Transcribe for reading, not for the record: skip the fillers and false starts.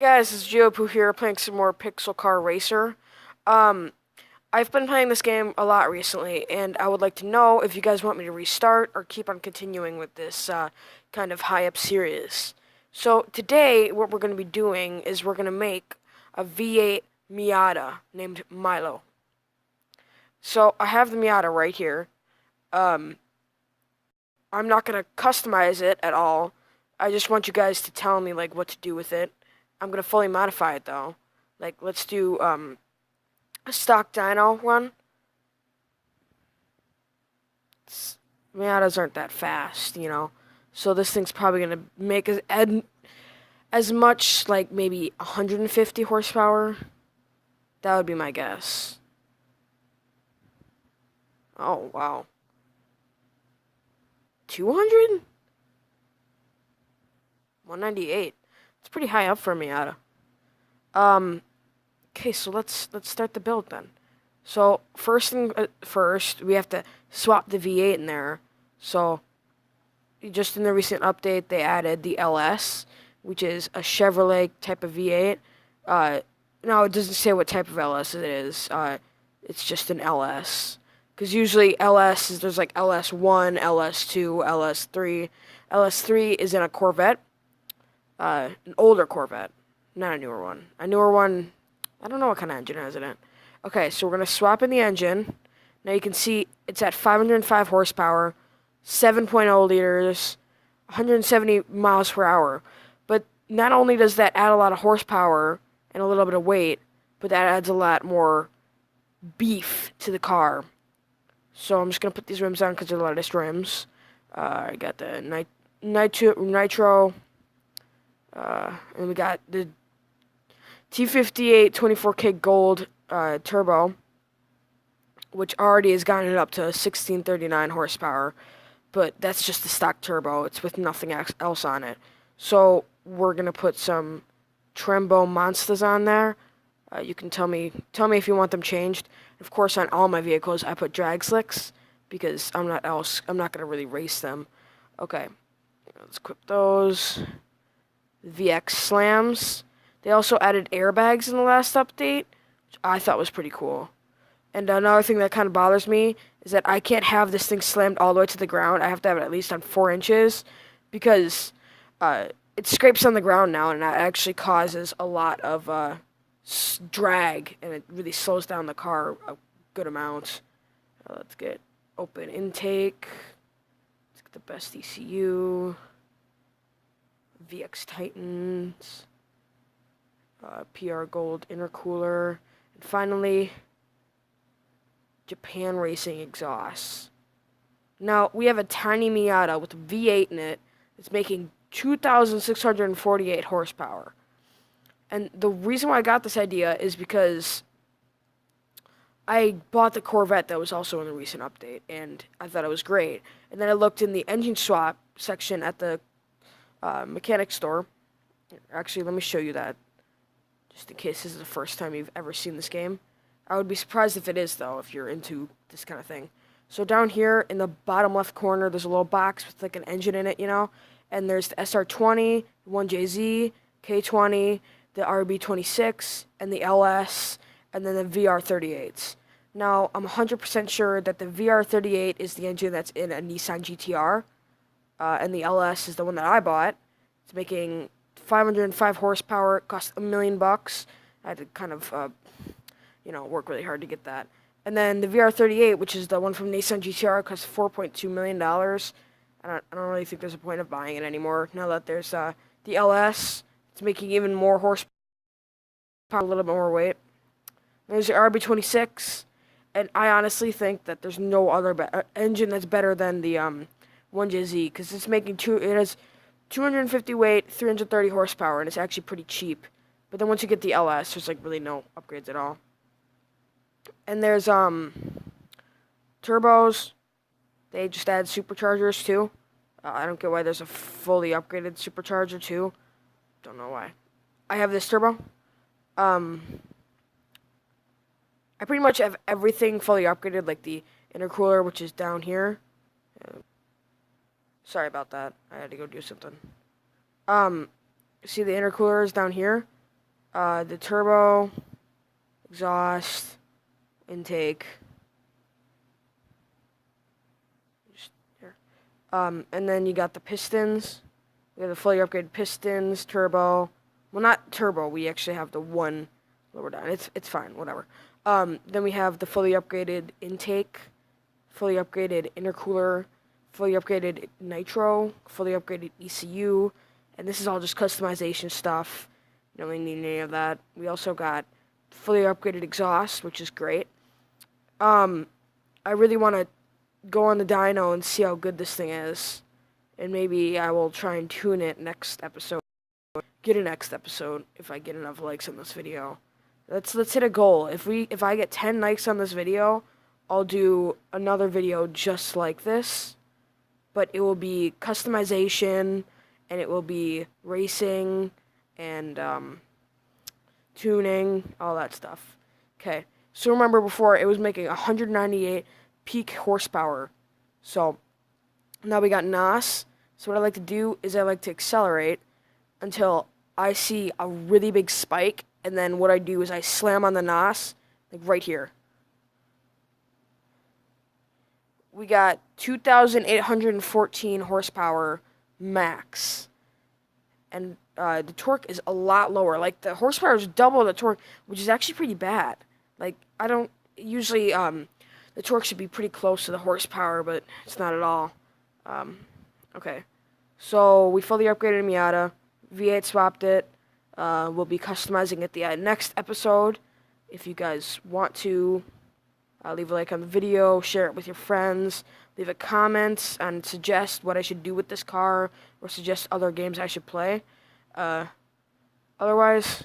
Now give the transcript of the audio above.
Guys, it's Geopoo here playing some more Pixel Car Racer. Um, I've been playing this game a lot recently, and I would like to know if you guys want me to restart or keep on continuing with this kind of high-up series. So today, what we're going to be doing is we're going to make a V8 Miata named Milo. So I have the Miata right here. Um, I'm not going to customize it at all. I just want you guys to tell me like what to do with it. I'm going to fully modify it though. Like let's do a stock dyno one. Miatas aren't that fast, you know. So this thing's probably going to make as much like maybe 150 horsepower. That would be my guess. Oh, wow. 200? 198. It's pretty high up for a Miata. Um, okay, so let's start the build then. So first thing first, we have to swap the V8 in there. So just in the recent update, they added the LS, which is a Chevrolet type of V8. No, it doesn't say what type of LS it is. It's just an LS. Because usually LS is there's like LS1, LS2, LS3. LS3 is in a Corvette, an older Corvette, not a newer one. A newer one, I don't know what kind of engine has it in. Okay, so we're going to swap in the engine. Now you can see it's at 505 horsepower, 7.0 liters, 170 miles per hour. But not only does that add a lot of horsepower and a little bit of weight, but that adds a lot more beef to the car. So I'm just going to put these rims on because they're the latest rims. I got the nitro, and we got the T58 24K Gold turbo, which already has gotten it up to 1639 horsepower, but that's just the stock turbo. It's with nothing else on it. So we're gonna put some Trembo Monsters on there. You can tell me if you want them changed. Of course, on all my vehicles, I put drag slicks because I'm not gonna really race them. Okay, let's equip those. VX slams. They also added airbags in the last update, which I thought was pretty cool. And another thing that kind of bothers me is that I can't have this thing slammed all the way to the ground. I have to have it at least on 4 inches because it scrapes on the ground now, and that actually causes a lot of drag, and it really slows down the car a good amount. Let's get open intake. Let's get the best ECU. VX Titans. PR Gold intercooler. And finally, Japan Racing exhaust. Now, we have a tiny Miata with a V8 in it. It's making 2,648 horsepower. And the reason why I got this idea is because I bought the Corvette that was also in the recent update, and I thought it was great. And then I looked in the engine swap section at the mechanic store. Actually, let me show you that, just in case this is the first time you've ever seen this game. I would be surprised if it is, though, if you're into this kind of thing. So down here in the bottom left corner, there's a little box with like an engine in it, you know? And there's the SR20, 1JZ, K20, the RB26, and the LS, and then the VR38s. Now, I'm 100% sure that the VR38 is the engine that's in a Nissan GTR, and the LS is the one that I bought. It's making 505 horsepower. It cost $1 million. I had to kind of work really hard to get that. And then the VR38, which is the one from Nissan GTR, costs $4.2 million. I don't really think there's a point of buying it anymore now that there's the LS. It's making even more horsepower, a little bit more weight. There's the RB26, and I honestly think that there's no other engine that's better than the 1JZ, because it's making it has 250 weight, 330 horsepower, and it's actually pretty cheap. But then once you get the LS, there's like really no upgrades at all. And there's turbos. They just add superchargers too. I don't get why there's a fully upgraded supercharger too. Don't know why. I have this turbo. I pretty much have everything fully upgraded, like the intercooler, which is down here. Sorry about that. I had to go do something. See the intercooler is down here. The turbo, exhaust, intake. Just here. And then you got the pistons. We have the fully upgraded pistons, turbo. Well, not turbo. We actually have the one lower down. It's fine. Whatever. Then we have the fully upgraded intake, fully upgraded intercooler, fully upgraded nitro, fully upgraded ECU, and this is all just customization stuff. You don't really need any of that. We also got fully upgraded exhaust, which is great. I really want to go on the dyno and see how good this thing is, and maybe I will try and tune it next episode. Get a next episode if I get enough likes on this video. Let's hit a goal. If I get 10 likes on this video, I'll do another video just like this, but it will be customization and it will be racing and tuning, all that stuff. Okay. So remember before it was making 198 peak horsepower. So now we got NOS. So what I like to do is I like to accelerate until I see a really big spike, and then what I do is I slam on the NOS, like right here. We got 2,814 horsepower max, and the torque is a lot lower. Like the horsepower is double the torque, which is actually pretty bad. Like I don't usually the torque should be pretty close to the horsepower, but it's not at all. Okay, so we fully upgraded Miata. V8 swapped it. We'll be customizing it the next episode. If you guys want to, leave a like on the video, share it with your friends, leave a comment, and suggest what I should do with this car, or suggest other games I should play. Otherwise,